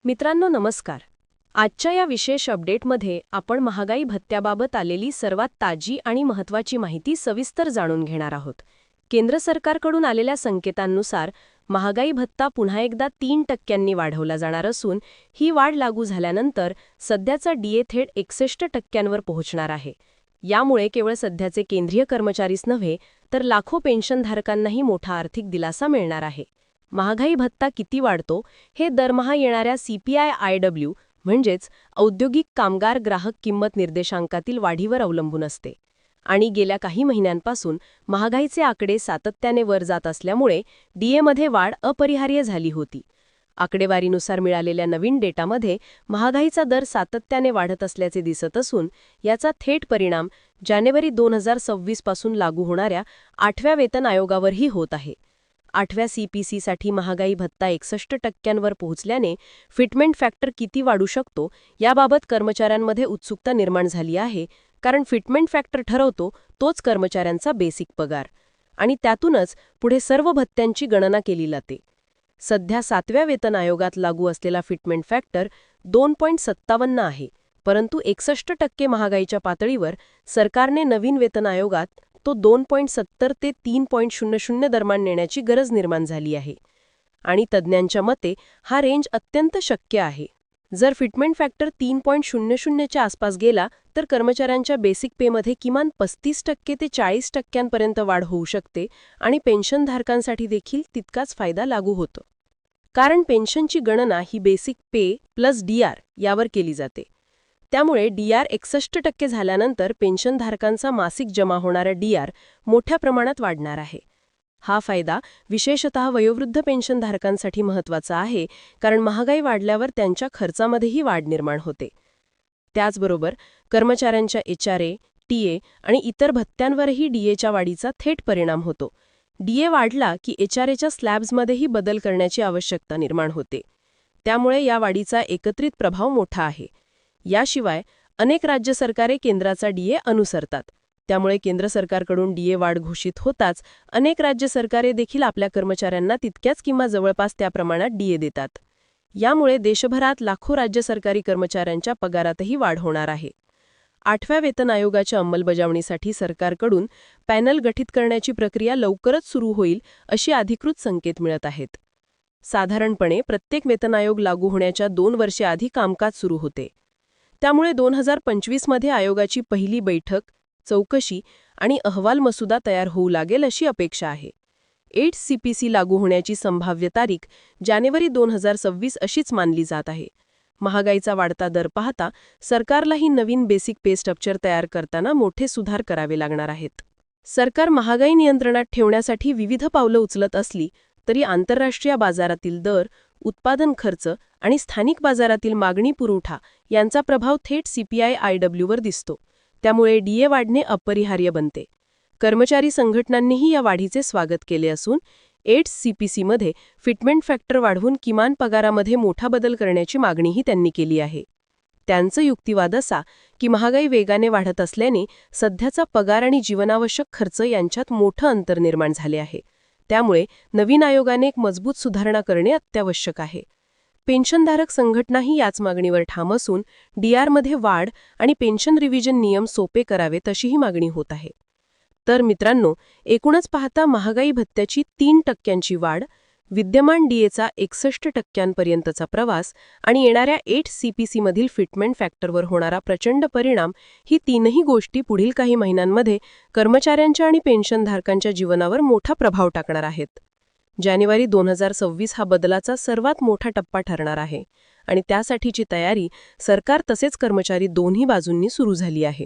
मित्रांनो नमस्कार. आजच्या या विशेष अपडेटमध्ये आपण महागाई भत्त्याबाबत आलेली सर्वात ताजी आणि महत्त्वाची माहिती सविस्तर जाणून घेणार आहोत. केंद्र सरकारकडून आलेल्या संकेतांनुसार महागाई भत्ता पुन्हा एकदा 3% वाढवला जाणार असून ही वाढ लागू झाल्यानंतर सध्याचा डीए थेट 61% पोहोचणार आहे. यामुळे केवळ सध्याचे केंद्रीय कर्मचारीच नव्हे तर लाखो पेन्शनधारकांनाही मोठा आर्थिक दिलासा मिळणार आहे. महागाई भत्ता किती वाढतो हे दरमहा येणाऱ्या CPI-IW म्हणजेच औद्योगिक कामगार ग्राहक किंमत निर्देशांकातील वाढीवर अवलंबून असते. आणि गेल्या काही महिन्यांपासून महागाईचे आकडे सातत्याने वर जात असल्यामुळे डीएमध्ये वाढ अपरिहार्य झाली होती. आकडेवारीनुसार मिळालेल्या नवीन डेटामध्ये महागाईचा दर सातत्याने वाढत असल्याचे दिसत असून याचा थेट परिणाम जानेवारी 2026 पासून लागू होणाऱ्या 8व्या वेतन आयोगावरही होत आहे. 8व्या CPC-साठी महागाई भत्ता 61% पोहोचल्याने फिटमेंट फॅक्टर किती वाढू शकतो याबाबत कर्मचाऱ्यांमध्ये उत्सुकता निर्माण झाली आहे, कारण फिटमेंट फॅक्टर ठरवतो तोच कर्मचाऱ्यांचा बेसिक पगार आणि त्यातूनच पुढे सर्व भत्त्यांची गणना केली जाते. सध्या 7व्या वेतन आयोगात लागू असलेला फिटमेंट फॅक्टर 2.57 आहे, परंतु 61% महागाईच्या पातळीवर सरकारने नवीन वेतन आयोगात तो 2.70 ते 3.00 दरम्यान नेण्याची गरज निर्माण झाली आहे. आणि तज्ज्ञांच्या मते हा रेंज अत्यंत शक्य आहे. जर फिटमेंट फॅक्टर 3.00 च्या आसपास गेला तर कर्मचाऱ्यांच्या बेसिक पेमध्ये किमान 35% ते 40% वाढ होऊ शकते आणि पेन्शनधारकांसाठी देखील तितकाच फायदा लागू होतो. कारण पेन्शनची गणना ही बेसिक पे प्लस DR यावर केली जाते. त्यामुळे DR 61% झाल्यानंतर पेन्शनधारकांचा मासिक जमा होणारा DR मोठ्या प्रमाणात वाढणार आहे. हा फायदा विशेषतः वयोवृद्ध पेन्शनधारकांसाठी महत्त्वाचा आहे, कारण महागाई वाढल्यावर त्यांच्या खर्चामध्येही वाढ निर्माण होते. त्याचबरोबर कर्मचाऱ्यांच्या HRA, TA आणि इतर भत्त्यांवरही डीएच्या वाढीचा थेट परिणाम होतो. डीए वाढला की HRAच्या स्लॅब्समध्येही बदल करण्याची आवश्यकता निर्माण होते. त्यामुळे या वाढीचा एकत्रित प्रभाव मोठा आहे. याशिवाय अनेक राज्य सरकारे केंद्राचा डीए अनुसरतात. त्यामुळे केंद्र सरकारकडून डीए वाढ घोषित होताच अनेक राज्य सरकारे देखील आपल्या कर्मचाऱ्यांना तितक्याच किंवा जवळपास त्या प्रमाणात डीए देतात. यामुळे देशभरात लाखो राज्य सरकारी कर्मचाऱ्यांच्या पगारातही वाढ होणार आहे. 8व्या वेतन आयोगाच्या अंमलबजावणीसाठी सरकारकडून पॅनल गठीत करण्याची प्रक्रिया लवकरच सुरू होईल अशी अधिकृत संकेत मिळत आहेत. साधारणपणे प्रत्येक वेतन आयोग लागू होण्याच्या 2 वर्षे आधी कामकाज सुरू होते. त्यामुळे 2025 मध्ये आयोगाची पहिली बैठक, चौकशी आणि अहवाल मसुदा तयार होऊ लागेल अशी अपेक्षा आहे. 8 CPC लागू होण्याची संभाव्य तारीख जानेवारी 2026 अशीच मानली जात आहे. महागाईचा वाढता दर पाहता सरकारलाही नवीन बेसिक पे स्ट्रक्चर तयार करताना मोठे सुधार करावे लागणार आहेत. सरकार महागाई नियंत्रणात ठेवण्यासाठी विविध पावलं उचलत असली तरी आंतरराष्ट्रीय बाजारातील दर, उत्पादन खर्च आणि स्थानिक बाजारातील मागणी पुरवठा यांचा प्रभाव थेट CPI-IW वर दिसतो. त्यामुळे डीए वाढणे अपरिहार्य बनते. कर्मचारी संघटनांनीही या वाढीचे स्वागत केले असून 8 CPC-मध्ये फिटमेंट फॅक्टर वाढवून किमान पगारामध्ये मोठा बदल करण्याची मागणीही त्यांनी केली आहे. त्यांचं युक्तिवाद असा की महागाई वेगाने वाढत असल्याने सध्याचा पगार आणि जीवनावश्यक खर्च यांच्यात मोठं अंतर निर्माण झाले आहे. त्यामुळे नवीन आयोगाने एक मजबूत सुधारणा करणे अत्यावश्यक आहे. पेन्शनधारक संघटनाही याच मागणीवर ठाम असून DRमध्ये वाढ आणि पेन्शन रिव्हिजन नियम सोपे करावेत अशीही मागणी होत आहे. तर मित्रांनो, एकूणच पाहता महागाई भत्त्याची 3% वाढ, विद्यमान डीएचा 61% प्रवास आणि येणाऱ्या 8 CPC-मधील फिटमेंट फॅक्टरवर होणारा प्रचंड परिणाम ही तीनही गोष्टी पुढील काही महिन्यांमध्ये कर्मचाऱ्यांच्या आणि पेन्शनधारकांच्या जीवनावर मोठा प्रभाव टाकणार आहेत. जानेवारी 2026 हा बदलाचा सर्वात मोठा टप्पा ठरणार आहे आणि त्यासाठीची तयारी सरकार तसेच कर्मचारी दोन्ही बाजूंनी सुरू झाली आहे.